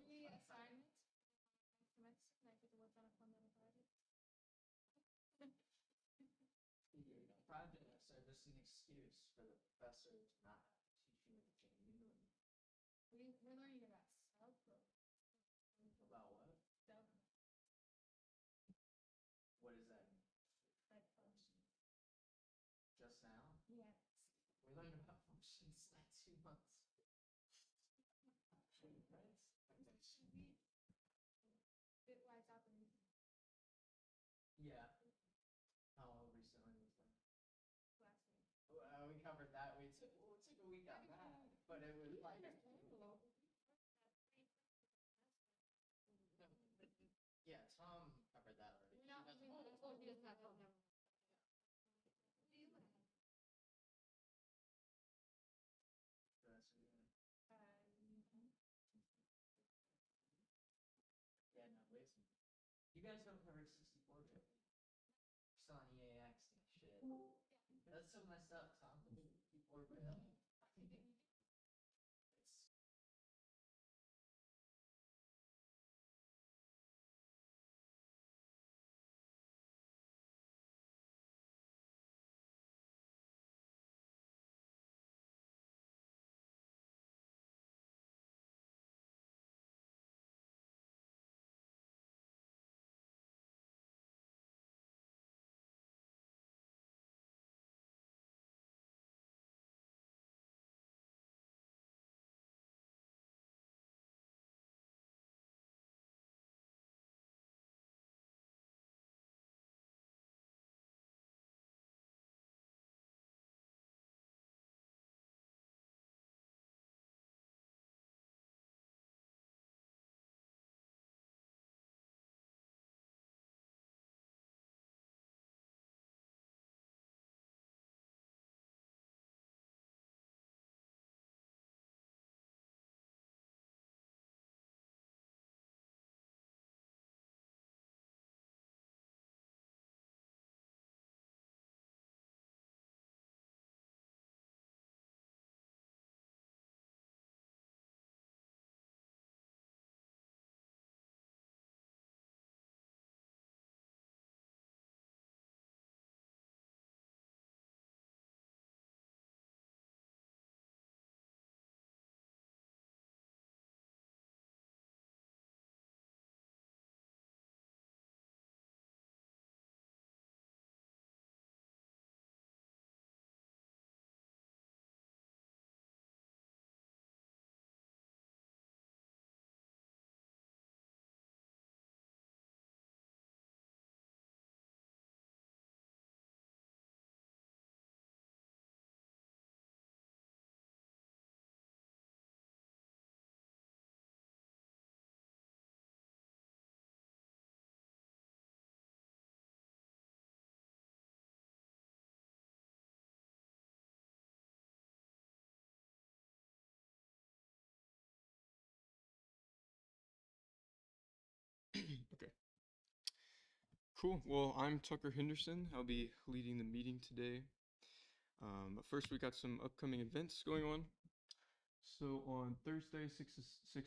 three assignments next semester, and I get to work on a fun little project. Projects are just an excuse for the professor to not teach you anything new. We're learning about self-growth. About what? Self, What does that mean? like function. Just now? Yes. We learned about functions like 2 months. Bitwise operating Yeah. How recently was that? last week. We covered that. We took a week on that, but it was like. Yeah, Tom covered that already. We're not moving on. Oh, he doesn't have phone number. What do you have? That's good. Mhm. Yeah, no, listen. You guys don't cover 64-bit. Still on EAX and shit. That's so messed up, Tom. 64-bit. It's Okay. Cool. Well, I'm Tucker Henderson. I'll be leading the meeting today. But first, we got some upcoming events going on. So on Thursday, 6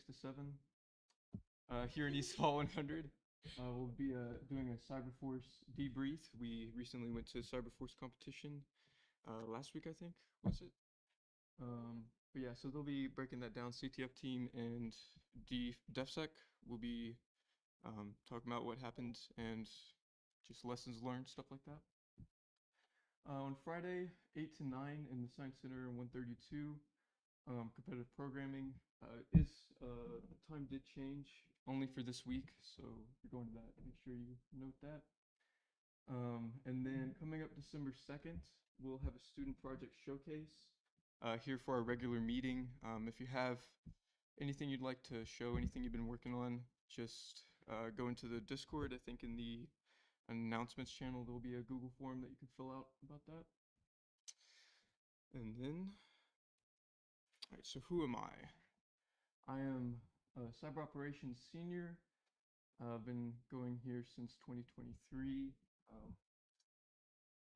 to 7, here in East Hall 100, we'll be doing a Cyberforce debrief. We recently went to Cyberforce competition last week, I think, was it? But yeah, so they'll be breaking that down. CTF team and DefSec will be talking about what happened and just lessons learned, stuff like that. On Friday, 8 to 9 in the Science Center 132, competitive programming. The time did change only for this week, so if you're going to that, make sure you note that. And then coming up December 2nd, we'll have a student project showcase here for our regular meeting. If you have anything you'd like to show, anything you've been working on, just go into the Discord. I think in the announcements channel, there'll be a Google form that you can fill out about that. And then, all right, so who am I? I am a cyber operations senior. I've been going here since 2023.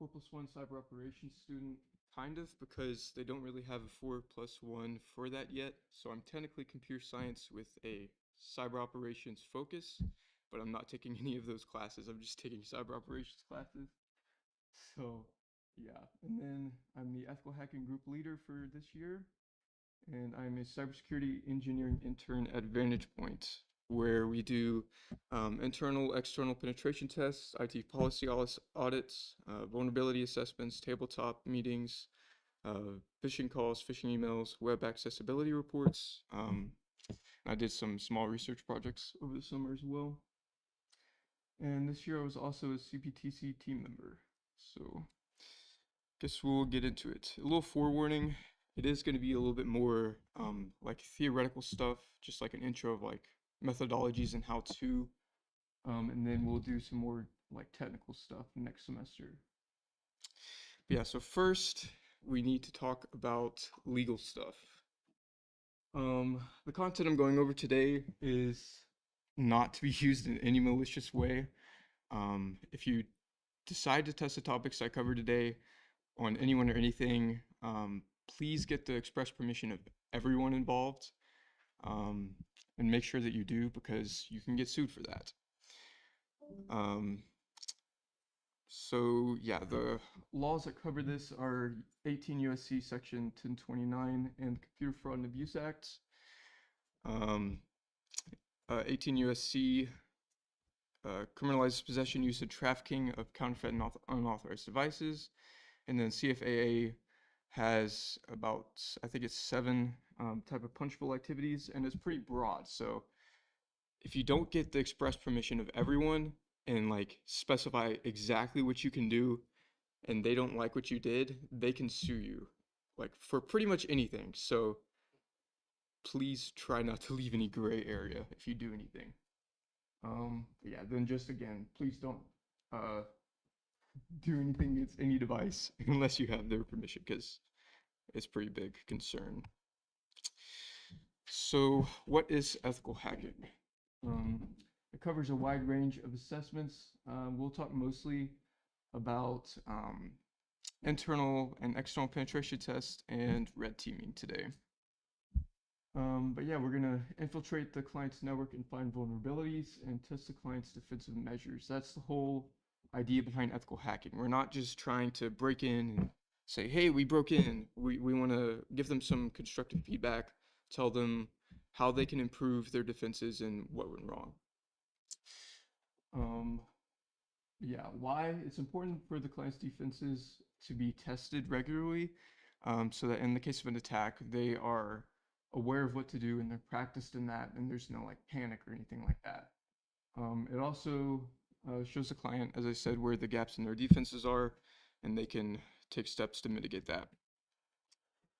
4+1 cyber operations student, kind of, because they don't really have a 4+1 for that yet. So I'm technically computer science with a cyber operations focus, but I'm not taking any of those classes. I'm just taking cyber operations classes. So yeah, and then I'm the ethical hacking group leader for this year, and I'm a cybersecurity engineering intern at Vantage Point, where we do internal, external penetration tests, IT policy audits, vulnerability assessments, tabletop meetings, phishing calls, phishing emails, web accessibility reports. I did some small research projects over the summer as well. And this year I was also a CPTC team member. So guess we'll get into it. A little forewarning, it is going to be a little bit more like theoretical stuff, just like an intro of like methodologies and how to. And then we'll do some more like technical stuff next semester. But yeah, so first we need to talk about legal stuff. The content I'm going over today is not to be used in any malicious way. If you decide to test the topics I cover today on anyone or anything, please get the express permission of everyone involved, and make sure that you do, because you can get sued for that. So yeah, the laws that cover this are 18 U.S.C. Section 1029 and the Computer Fraud and Abuse Act. 18 U.S.C. Criminalizes possession, use, and trafficking of counterfeit and unauthorized devices. And then CFAA has about, I think it's 7 type of punishable activities, and it's pretty broad. So if you don't get the express permission of everyone and like specify exactly what you can do, and they don't like what you did, they can sue you like for pretty much anything. So please try not to leave any gray area if you do anything. Yeah, then just again, please don't do anything against any device unless you have their permission, because it's pretty big concern. So what is ethical hacking? It covers a wide range of assessments. We'll talk mostly about internal and external penetration tests and red teaming today. But yeah, we're gonna infiltrate the client's network and find vulnerabilities and test the client's defensive measures. That's the whole idea behind ethical hacking. We're not just trying to break in and say, hey, we broke in. We want to give them some constructive feedback, tell them how they can improve their defenses and what went wrong. Yeah, why it's important for the client's defenses to be tested regularly, so that in the case of an attack, they are aware of what to do and they're practiced in that, and there's no like panic or anything like that. It also shows the client, as I said, where the gaps in their defenses are, and they can take steps to mitigate that.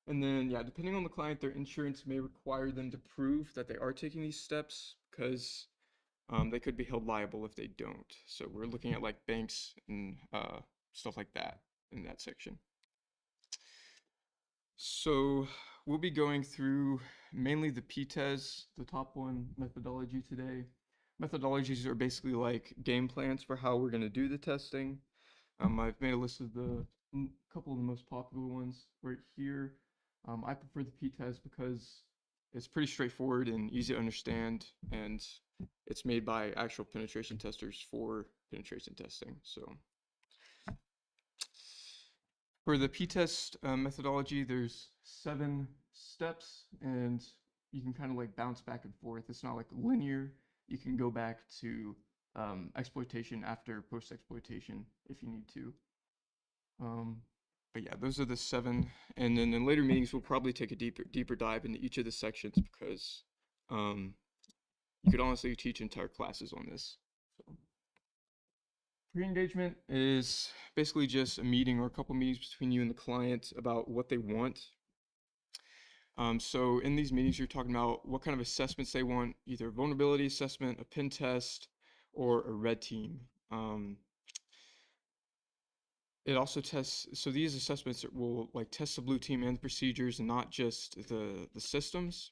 And then, yeah, depending on the client, their insurance may require them to prove that they are taking these steps, because they could be held liable if they don't. So we're looking at like banks and stuff like that in that section. So we'll be going through mainly the PTES, the top one methodology today. Methodologies are basically like game plans for how we're going to do the testing. I've made a list of the couple of the most popular ones right here. I prefer the PTES because it's pretty straightforward and easy to understand, and it's made by actual penetration testers for penetration testing. So for the p-test methodology, there's 7 steps, and you can kind of like bounce back and forth. It's not like linear. You can go back to exploitation after post-exploitation if you need to. But yeah, those are the 7. And then in later meetings, we'll probably take a deeper dive into each of the sections, because you could honestly teach entire classes on this. So pre-engagement is basically just a meeting or a couple meetings between you and the client about what they want. So in these meetings, you're talking about what kind of assessments they want, either a vulnerability assessment, a pen test, or a red team. It also tests, so these assessments will like test the blue team and the procedures, and not just the systems.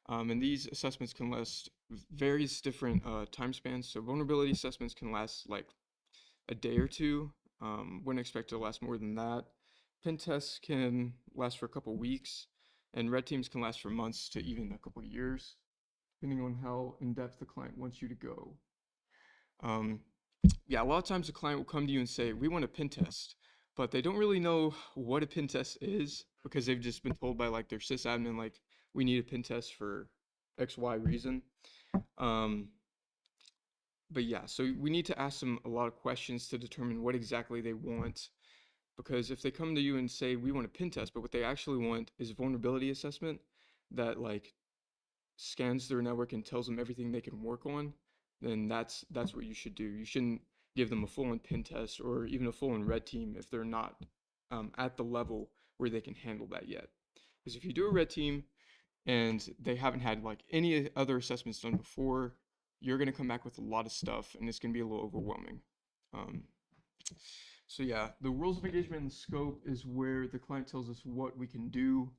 And these assessments can last various different time spans. So vulnerability assessments can last like a day or 2. Wouldn't expect it to last more than that. Pen tests can last for a couple weeks, and red teams can last for months to even a couple years. depending on how in depth the client wants you to go. Yeah, a lot of times the client will come to you and say, we want a pen test, but they don't really know what a pen test is because they've just been told by like their sysadmin, like, we need a pen test for XY reason. But yeah, so we need to ask them a lot of questions to determine what exactly they want. Because if they come to you and say, we want a pen test, but what they actually want is a vulnerability assessment that like scans their network and tells them everything they can work on, then that's what you should do. You shouldn't give them a full-on pen test or even a full-on red team if they're not at the level where they can handle that yet. Because if you do a red team and they haven't had like any other assessments done before, you're going to come back with a lot of stuff and it's going to be a little overwhelming. So yeah, the rules of engagement and scope is where the client tells us what we can do,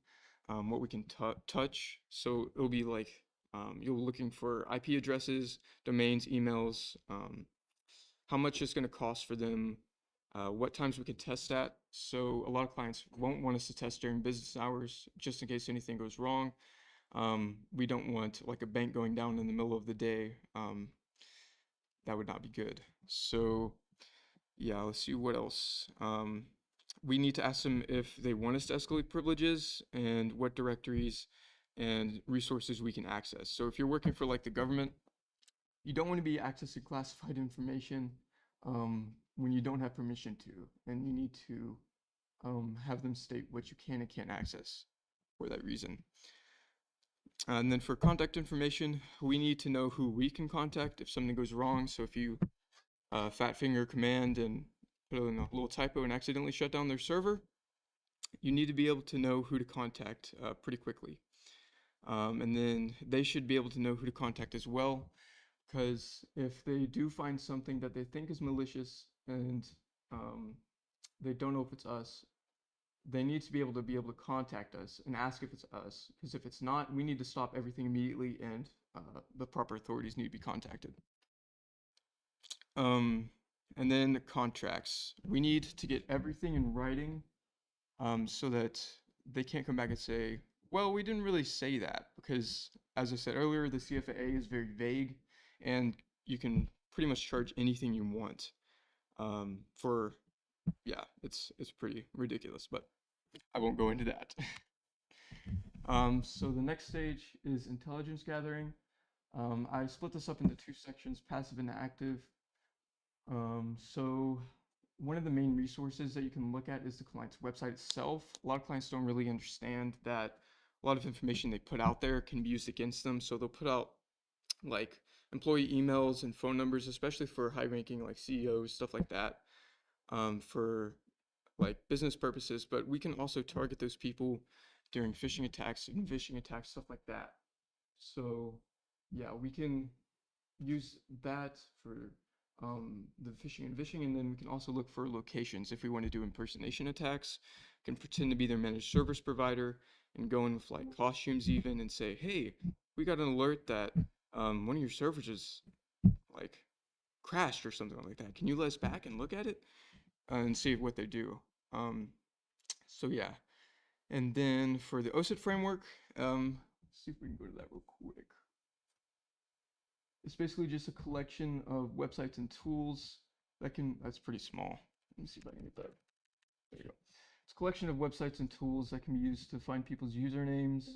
what we can touch. So it'll be like you're looking for IP addresses, domains, emails, how much it's going to cost for them, what times we can test at. So a lot of clients won't want us to test during business hours just in case anything goes wrong. We don't want like a bank going down in the middle of the day. That would not be good. So yeah, let's see what else. We need to ask them if they want us to escalate privileges and what directories and resources we can access. So if you're working for like the government, you don't want to be accessing classified information when you don't have permission to, and you need to have them state what you can and can't access for that reason. And then for contact information, we need to know who we can contact if something goes wrong. So if you fat finger command and put in a little typo and accidentally shut down their server, you need to be able to know who to contact pretty quickly. And then they should be able to know who to contact as well, because if they do find something that they think is malicious and they don't know if it's us, they need to be able to contact us and ask if it's us, because if it's not, we need to stop everything immediately and the proper authorities need to be contacted. And then the contracts. We need to get everything in writing so that they can't come back and say, well, we didn't really say that, because as I said earlier, the CFAA is very vague and you can pretty much charge anything you want yeah, it's pretty ridiculous, but I won't go into that. So the next stage is intelligence gathering. I split this up into two sections, passive and active. So one of the main resources that you can look at is the client's website itself. A lot of clients don't really understand that a lot of information they put out there can be used against them. So they'll put out like employee emails and phone numbers, especially for high-ranking like CEOs, stuff like that, for like business purposes. But we can also target those people during phishing attacks and phishing attacks, stuff like that. So yeah, we can use that for the phishing and vishing, and then we can also look for locations if we want to do impersonation attacks. We can pretend to be their managed service provider and go in with like costumes even and say, hey, we got an alert that one of your servers is like crashed or something like that. Can you let us back and look at it and see what they do? So yeah, and then for the OSINT framework, let's see if we can go to that real quick. It's basically just a collection of websites and tools that's pretty small. Let me see if I can get that. There you go. It's a collection of websites and tools that can be used to find people's usernames,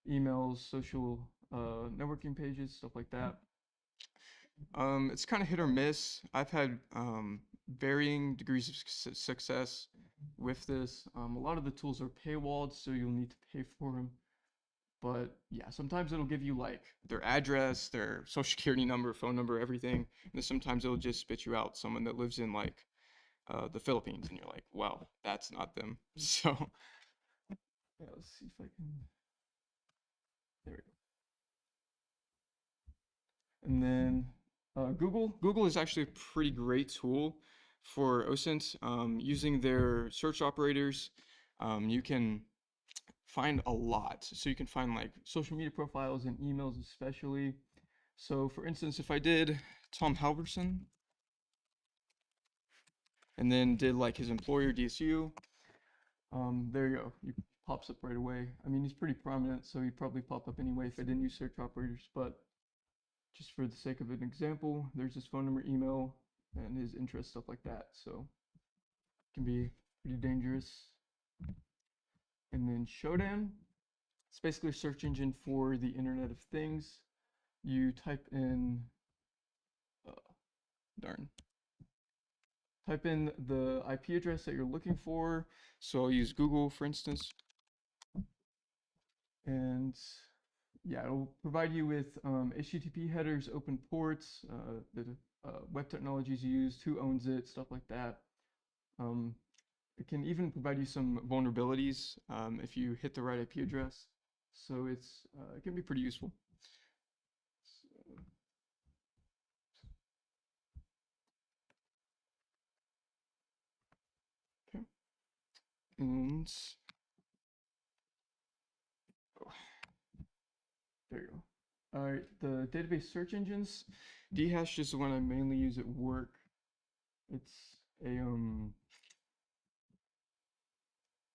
emails, social networking pages, stuff like that. It's kind of hit or miss. I've had varying degrees of success with this. A lot of the tools are paywalled, so you'll need to pay for them. But yeah, sometimes it'll give you like their address, their social security number, phone number, everything. And then sometimes it'll just spit you out someone that lives in like the Philippines, and you're like, wow, that's not them. So yeah, let's see if I can. There we go. And then Google is actually a pretty great tool for OSINT. Using their search operators, you can find a lot. So you can find like social media profiles and emails especially. So for instance, if I did Tom Halverson and then did like his employer DSU, there you go. You pops up right away. I mean, he's pretty prominent, so he'd probably pop up anyway if I didn't use search operators, but just for the sake of an example, there's his phone number, email, and his interest, stuff like that. So it can be pretty dangerous. And then Shodan, it's basically a search engine for the Internet of Things. You type in, type in the IP address that you're looking for. So I'll use Google, for instance. And yeah, it'll provide you with HTTP headers, open ports, the web technologies used, who owns it, stuff like that. It can even provide you some vulnerabilities if you hit the right IP address. So it can be pretty useful. Okay. And there you go. All right, the database search engines. Dhash is the one I mainly use at work. It's a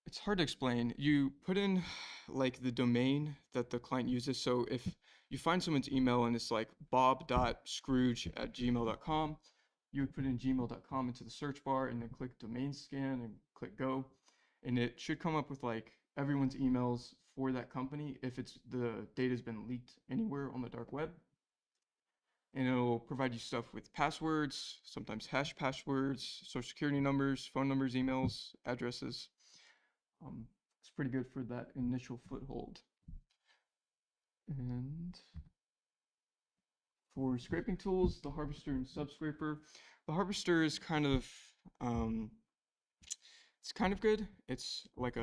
it's hard to explain. You put in like the domain that the client uses. So if you find someone's email and it's like bob.scrooge@gmail.com, you would put in gmail.com into the search bar and then click domain scan and click go. And it should come up with like everyone's emails for that company if the data's been leaked anywhere on the dark web. And it'll provide you stuff with passwords, sometimes hash passwords, social security numbers, phone numbers, emails, addresses. It's pretty good for that initial foothold. And for scraping tools, the Harvester and Subscraper. The Harvester is kind of it's kind of good. It's like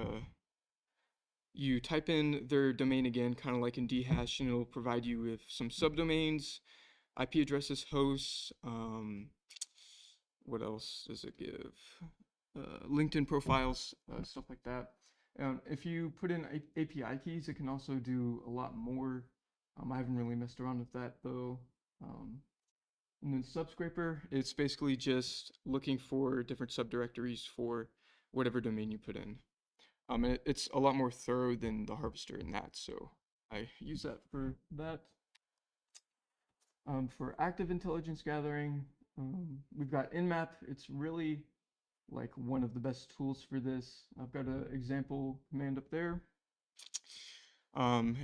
you type in their domain again, kind of like in Dhash, and it'll provide you with some subdomains, IP addresses, hosts. What else does it give? LinkedIn profiles, stuff like that. If you put in API keys, it can also do a lot more. I haven't really messed around with that though. And then Subscraper, it's basically just looking for different subdirectories for whatever domain you put in. It's a lot more thorough than the Harvester in that, so I use that for that. For active intelligence gathering, we've got Nmap. It's really like one of the best tools for this. I've got an example command up there.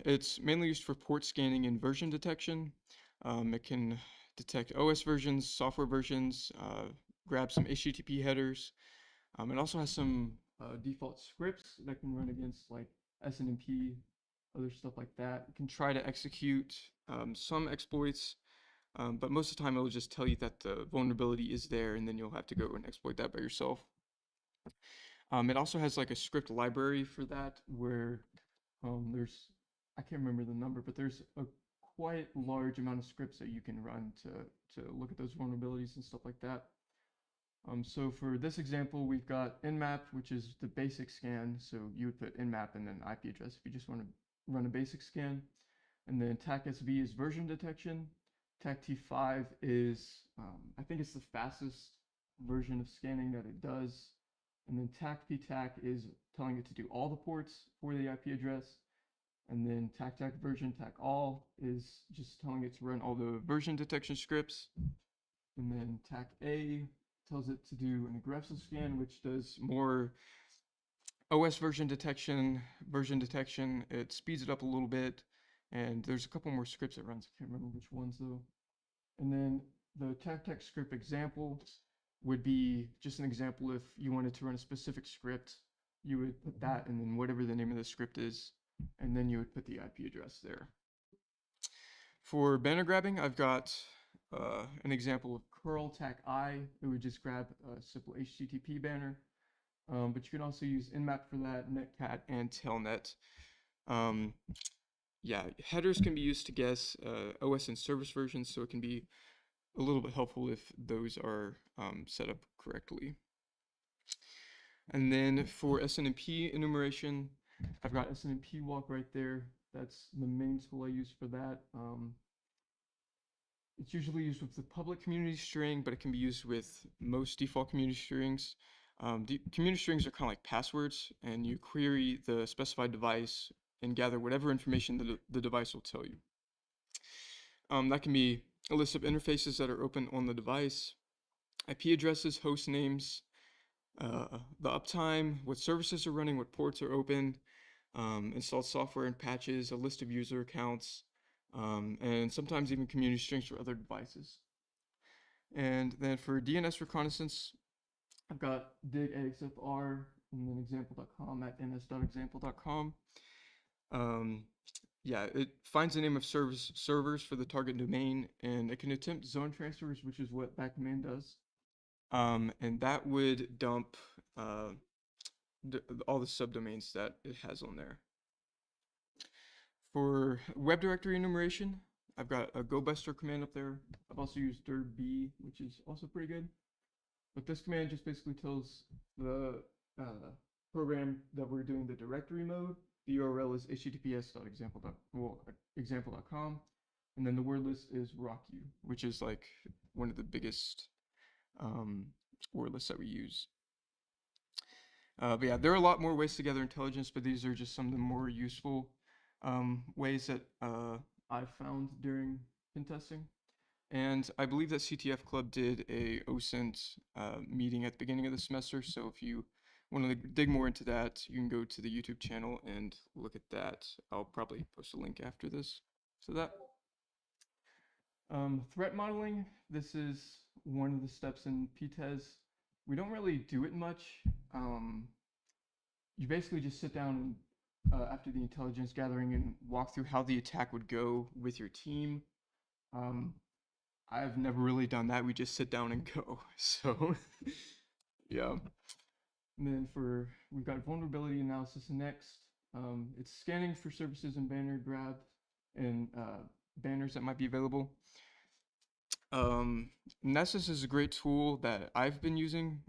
It's mainly used for port scanning and version detection. It can detect OS versions, software versions, grab some HTTP headers. It also has some default scripts that can run against like SNMP, other stuff like that. It can try to execute some exploits, but most of the time it'll just tell you that the vulnerability is there, and then you'll have to go and exploit that by yourself. It also has like a script library for that, where I can't remember the number, but there's a quite large amount of scripts that you can run to look at those vulnerabilities and stuff like that. So for this example, we've got Nmap, which is the basic scan. So you would put Nmap and then IP address if you just want to run a basic scan. And then TAC-SV is version detection. TAC-T5 is, I think it's the fastest version of scanning that it does. And then TAC-PTAC is telling it to do all the ports for the IP address. And then TAC-TAC version TAC-all is just telling it to run all the version detection scripts. And then TAC-A tells it to do an aggressive scan, which does more OS version detection. It speeds it up a little bit, and there's a couple more scripts it runs. I can't remember which ones though. And then the TAC-TAC script example would be just an example. If you wanted to run a specific script, you would put that and then whatever the name of the script is, and then you would put the IP address there. For banner grabbing, I've got an example of curl TAC-I. It would just grab a simple HTTP banner. But you can also use Nmap for that, Netcat, and Telnet. Yeah, headers can be used to guess OS and service versions, so it can be a little bit helpful if those are set up correctly. And then for SNMP enumeration, I've got SNMP walk right there. That's the main tool I use for that. It's usually used with the public community string, but it can be used with most default community strings. The community strings are kind of like passwords, and you query the specified device and gather whatever information the device will tell you. That can be a list of interfaces that are open on the device, IP addresses, host names, the uptime, what services are running, what ports are open, installed software and patches, a list of user accounts, and sometimes even community strings for other devices. And then for DNS reconnaissance, I've got dig.exfr and then example.com at ns.example.com. Yeah, it finds the name of servers for the target domain, and it can attempt zone transfers, which is what that command does. And that would dump all the subdomains that it has on there. For web directory enumeration, I've got a gobuster command up there. I've also used dirb, which is also pretty good. But this command just basically tells the program that we're doing the directory mode. The URL is https://example.com, and then the word list is rocku, which is like one of the biggest word lists that we use. But yeah, there are a lot more ways to gather intelligence, but these are just some of the more useful ways that I've found during pen testing. And I believe that CTF Club did a OSINT meeting at the beginning of the semester, so if you want to dig more into that, you can go to the YouTube channel and look at that. I'll probably post a link after this to that. Threat modeling, this is one of the steps in PTES. We don't really do it much. You basically just sit down and, after the intelligence gathering and walk through how the attack would go with your team. I've never really done that. We just sit down and go. So, yeah. And then we've got vulnerability analysis next. It's scanning for services and banner grab and banners that might be available. Nessus is a great tool that I've been using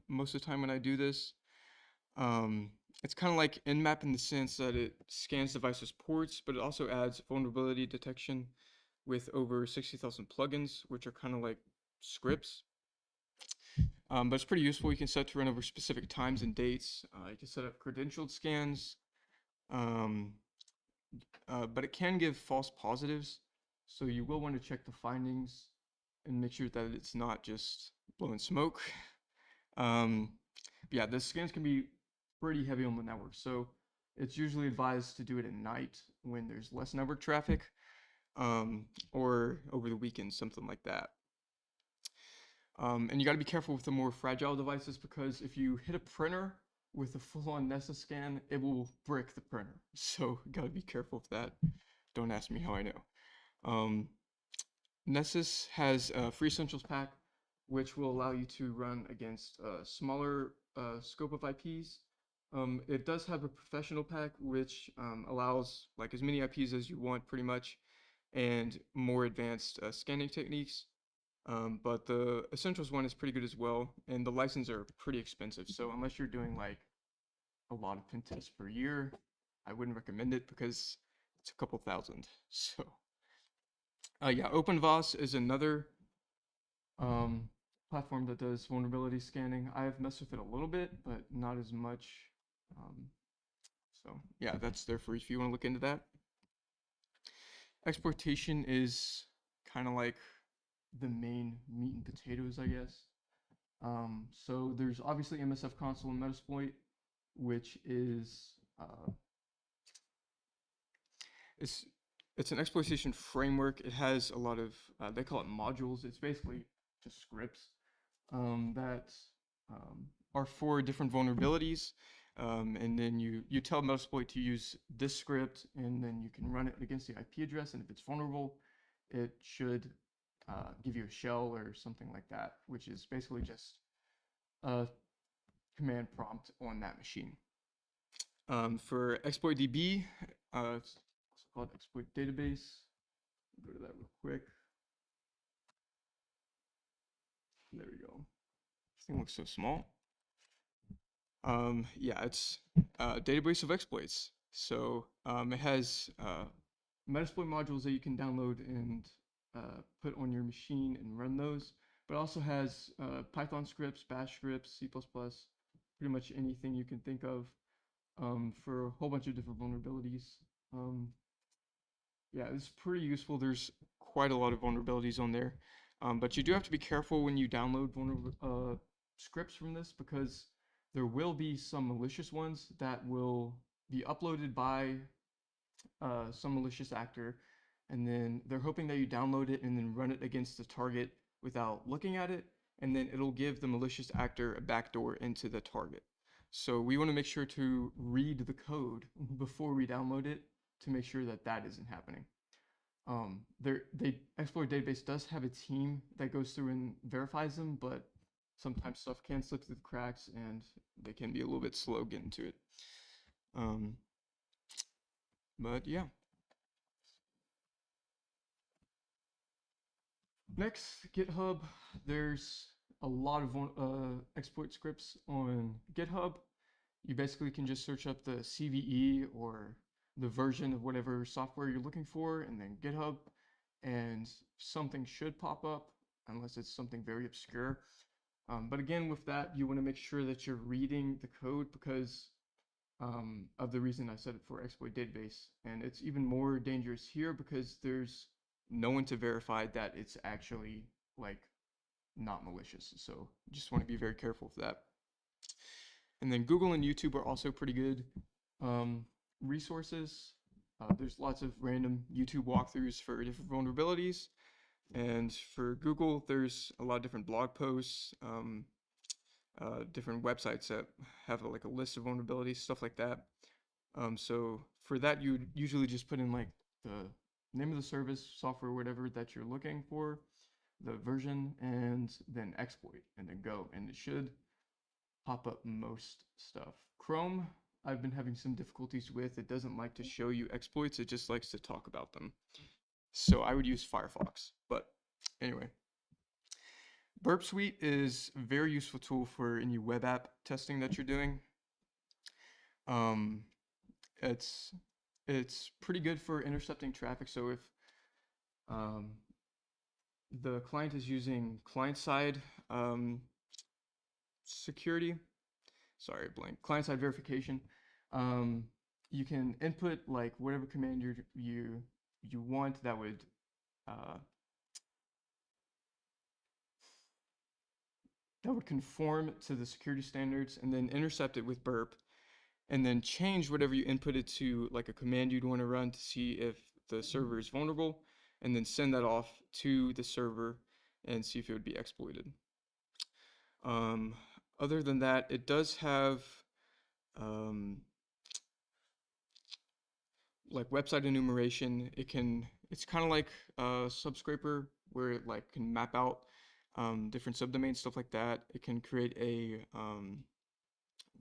most of the time when I do this. It's kind of like Nmap in the sense that it scans devices' ports, but it also adds vulnerability detection with over 60,000 plugins, which are kind of like scripts. But it's pretty useful. You can set to run over specific times and dates. You can set up credentialed scans, but it can give false positives. So you will want to check the findings and make sure that it's not just blowing smoke. Yeah, the scans can be pretty heavy on the network. So it's usually advised to do it at night when there's less network traffic, or over the weekend, something like that. And you got to be careful with the more fragile devices, because if you hit a printer with a full-on Nessus scan, it will brick the printer. So you got to be careful with that. Don't ask me how I know. Nessus has a free essentials pack, which will allow you to run against a smaller scope of IPs. It does have a professional pack, which allows like as many IPs as you want, pretty much, and more advanced scanning techniques. But the essentials one is pretty good as well, and the licenses are pretty expensive. So unless you're doing like a lot of pen tests per year, I wouldn't recommend it because it's a couple thousand. So yeah, OpenVAS is another platform that does vulnerability scanning. I have messed with it a little bit, but not as much. So yeah, that's there for you if you want to look into that. Exploitation is kind of like the main meat and potatoes, I guess. So there's obviously MSF console and Metasploit, which is it's an exploitation framework. It has a lot of they call it modules. It's basically just scripts that are for different vulnerabilities. And then you tell Metasploit to use this script, and then you can run it against the IP address, and if it's vulnerable, it should give you a shell or something like that, which is basically just a command prompt on that machine. For ExploitDB, it's called Exploit Database. Go to that real quick. There we go. This thing looks so small. Yeah, it's a database of exploits. So it has Metasploit modules that you can download and put on your machine and run those. but also has Python scripts, Bash scripts, C++, pretty much anything you can think of for a whole bunch of different vulnerabilities. Yeah, it's pretty useful. There's quite a lot of vulnerabilities on there, but you do have to be careful when you download scripts from this, because there will be some malicious ones that will be uploaded by some malicious actor, and then they're hoping that you download it and then run it against the target without looking at it, and then it'll give the malicious actor a backdoor into the target. So we want to make sure to read the code before we download it to make sure that that isn't happening. Exploit Database does have a team that goes through and verifies them, but sometimes stuff can slip through the cracks and they can be a little bit slow getting to it. But yeah. Next, GitHub. There's a lot of exploit scripts on GitHub. You basically can just search up the CVE or the version of whatever software you're looking for, and then GitHub, and something should pop up unless it's something very obscure. But again, with that, you want to make sure that you're reading the code because of the reason I said it for exploit database. And it's even more dangerous here because there's no one to verify that it's actually like not malicious. So just want to be very careful of that. And then Google and YouTube are also pretty good resources. There's lots of random YouTube walkthroughs for different vulnerabilities. And for Google, there's a lot of different blog posts, different websites that have like a list of vulnerabilities, stuff like that. So for that, you usually just put in like the name of the service, software, whatever that you're looking for, the version, and then exploit, and then go, and it should pop up most stuff. Chrome, I've been having some difficulties with. It doesn't like to show you exploits, it just likes to talk about them. So I would use Firefox, but anyway. Burp Suite is a very useful tool for any web app testing that you're doing. It's pretty good for intercepting traffic. So if the client is using client-side security, sorry, blank, client-side verification, you can input like whatever command you want that would conform to the security standards, and then intercept it with burp, and then change whatever you inputted to like a command you'd want to run to see if the server is vulnerable, and then send that off to the server and see if it would be exploited. Other than that, it does have like website enumeration. It's kind of like a Subscraper where it like can map out different subdomains, stuff like that. It can create a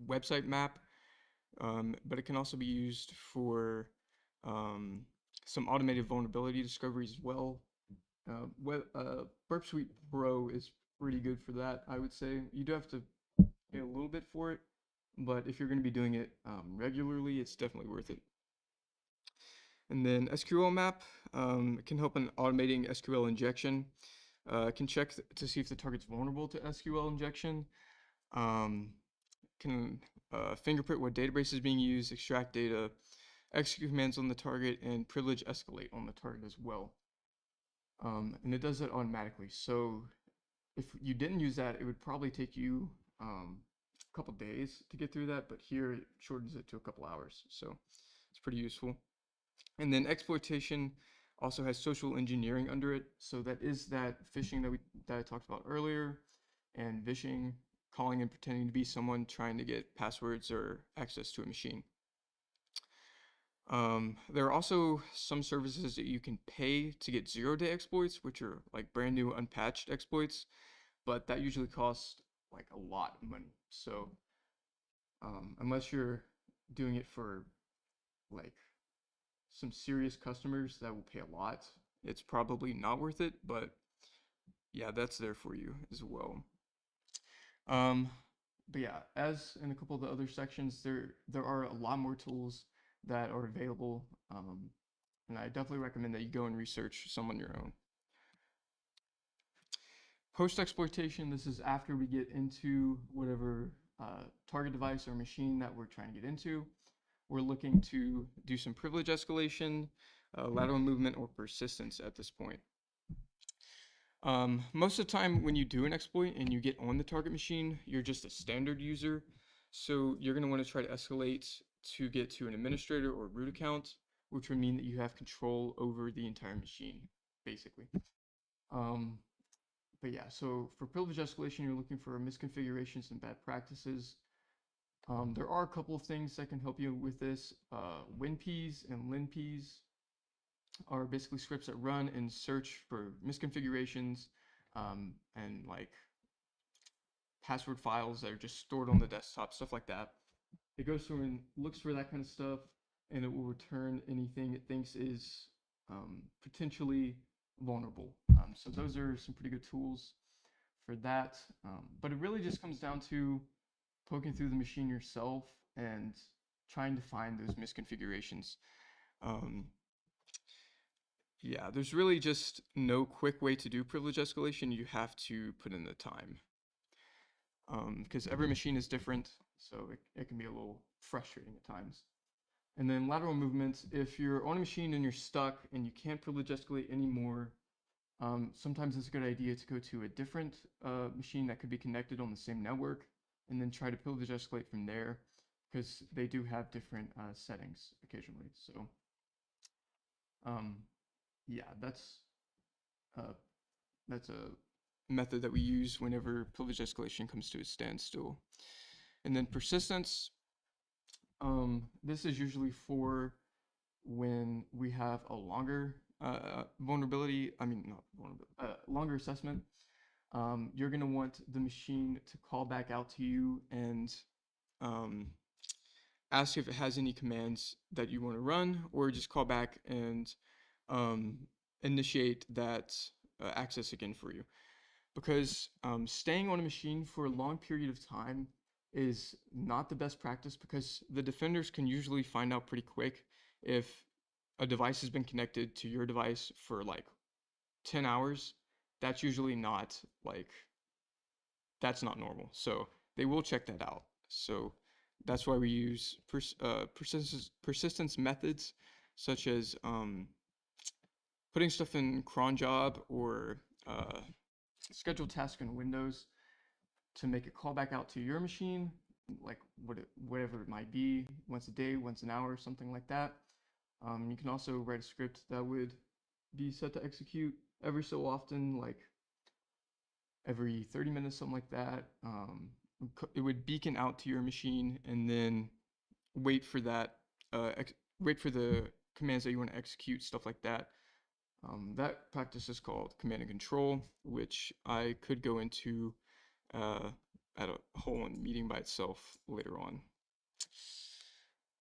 website map, but it can also be used for some automated vulnerability discoveries as well. Burp Suite Pro is pretty good for that, I would say. You do have to pay a little bit for it, but if you're going to be doing it regularly, it's definitely worth it. And then SQL Map can help in automating SQL injection. It can check to see if the target's vulnerable to SQL injection. Can fingerprint what database is being used, extract data, execute commands on the target, and privilege escalate on the target as well. And it does that automatically. So if you didn't use that, it would probably take you a couple days to get through that, but here it shortens it to a couple hours. So it's pretty useful. And then exploitation also has social engineering under it. So that is that phishing that I talked about earlier, and vishing, calling and pretending to be someone trying to get passwords or access to a machine. There are also some services that you can pay to get zero-day exploits, which are like brand new unpatched exploits, but that usually costs like a lot of money. So unless you're doing it for like some serious customers that will pay a lot, it's probably not worth it, but yeah, that's there for you as well. But yeah, as in a couple of the other sections, there are a lot more tools that are available, and I definitely recommend that you go and research some on your own. Post-exploitation, this is after we get into whatever target device or machine that we're trying to get into. We're looking to do some privilege escalation, lateral movement, or persistence at this point. Most of the time when you do an exploit and you get on the target machine, you're just a standard user. So you're going to want to try to escalate to get to an administrator or root account, which would mean that you have control over the entire machine, basically. But yeah, so for privilege escalation, you're looking for misconfigurations and bad practices. There are a couple of things that can help you with this. WinPs and LinPs are basically scripts that run and search for misconfigurations and like password files that are just stored on the desktop, stuff like that. It goes through and looks for that kind of stuff, and it will return anything it thinks is potentially vulnerable. So those are some pretty good tools for that. But it really just comes down to poking through the machine yourself and trying to find those misconfigurations. Yeah, there's really just no quick way to do privilege escalation. You have to put in the time. Because every machine is different, so it can be a little frustrating at times. And then lateral movements, if you're on a machine and you're stuck and you can't privilege escalate anymore, sometimes it's a good idea to go to a different machine that could be connected on the same network and then try to privilege escalate from there, because they do have different settings occasionally. So yeah, that's a method that we use whenever privilege escalation comes to a standstill. And then persistence, this is usually for when we have a longer longer assessment. You're going to want the machine to call back out to you and ask if it has any commands that you want to run, or just call back and initiate that access again for you. Because staying on a machine for a long period of time is not the best practice, because the defenders can usually find out pretty quick if a device has been connected to your device for like 10 hours. That's usually not that's not normal. So they will check that out. So that's why we use persistence methods, such as putting stuff in cron job or schedule task in Windows to make it call back out to your machine, like whatever it might be, once a day, once an hour, something like that. You can also write a script that would be set to execute every so often, like every 30 minutes, something like that. It would beacon out to your machine and then wait for that, wait for the commands that you want to execute, stuff like that. That practice is called command and control, which I could go into at a whole meeting by itself later on.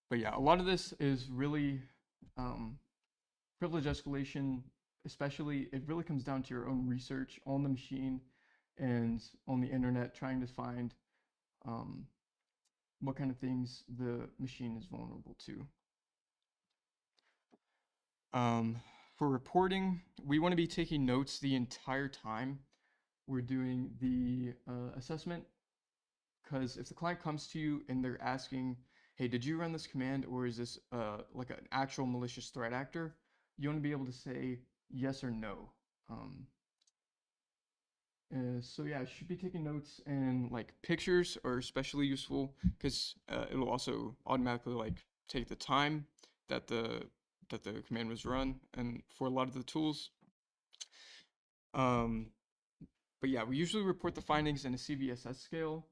But yeah, a lot of this is really privilege escalation, especially, it really comes down to your own research on the machine and on the internet, trying to find what kind of things the machine is vulnerable to. For reporting, we want to be taking notes the entire time we're doing the assessment, because if the client comes to you and they're asking, hey, did you run this command, or is this like an actual malicious threat actor, you want to be able to say yes or no. So yeah, I should be taking notes, and like pictures are especially useful because it'll also automatically like take the time that the command was run, and for a lot of the tools. But yeah, we usually report the findings in a CVSS scale,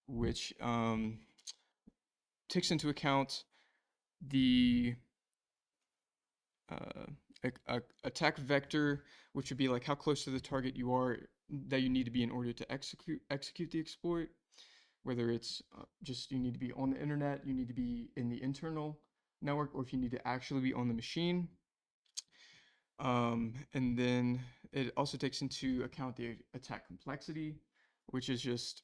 which takes into account the attack vector, which would be like how close to the target you are that you need to be in order to execute the exploit. Whether it's just you need to be on the internet, you need to be in the internal network, or if you need to actually be on the machine. And then it also takes into account the attack complexity, which is just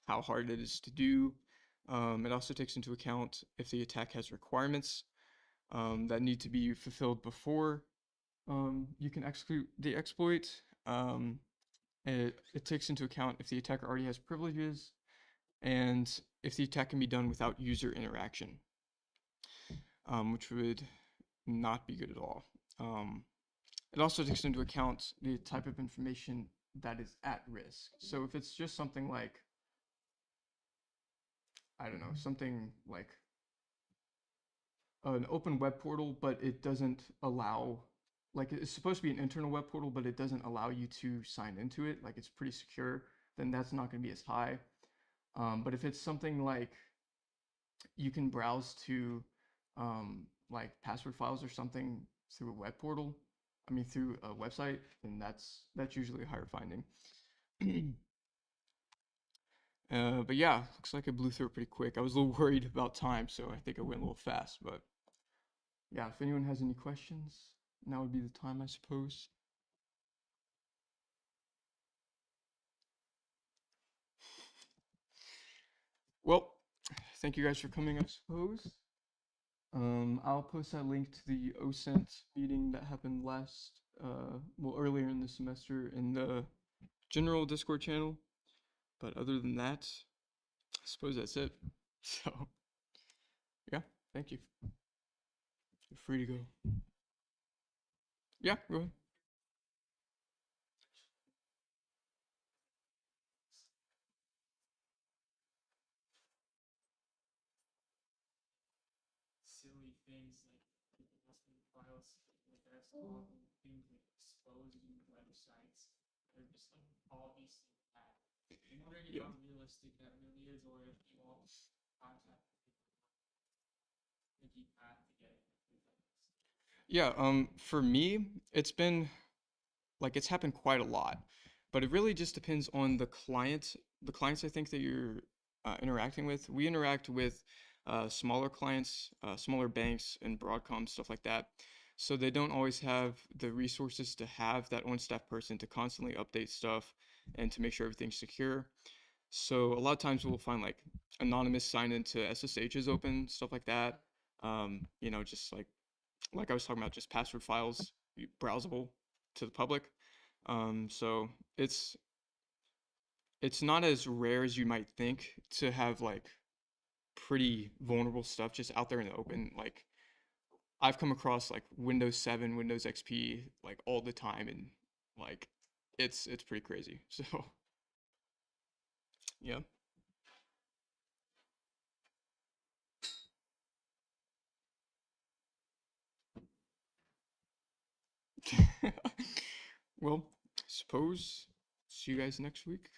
how hard it is to do. It also takes into account if the attack has requirements that need to be fulfilled before you can execute the exploit. it takes into account if the attacker already has privileges and if the attack can be done without user interaction, which would not be good at all. It also takes into account the type of information that is at risk. So if it's just something like, I don't know, something like an open web portal, but it doesn't allow, like it's supposed to be an internal web portal, but it doesn't allow you to sign into it, like it's pretty secure, then that's not going to be as high. But if it's something like you can browse to like password files or something through a web portal, I mean through a website, then that's usually a higher finding. But yeah, looks like I blew through it pretty quick. I was a little worried about time, so I think I went a little fast. But yeah, if anyone has any questions, now would be the time, I suppose. Well, thank you guys for coming, I suppose. I'll post that link to the OSINT meeting that happened earlier in the semester in the general Discord channel. But other than that, I suppose that's it. So, yeah, thank you. You're free to go. Yeah, go ahead. Silly things like people listing files like that's all things like exposing websites. They're just like all these things that I'm wondering Yeah. how realistic that really is, or if you all contact the deep path to get it. Yeah, for me, it's been like it's happened quite a lot, but it really just depends on the clients I think that you're interacting with. We interact with smaller clients, smaller banks and Broadcom, stuff like that. So they don't always have the resources to have that on-staff person to constantly update stuff and to make sure everything's secure. So a lot of times we'll find like anonymous sign into SSHs open, stuff like that. Just like I was talking about, just password files browsable to the public. So it's not as rare as you might think to have like pretty vulnerable stuff just out there in the open. Like I've come across like Windows 7, Windows XP like all the time, and like it's pretty crazy. So yeah. Well, suppose see you guys next week.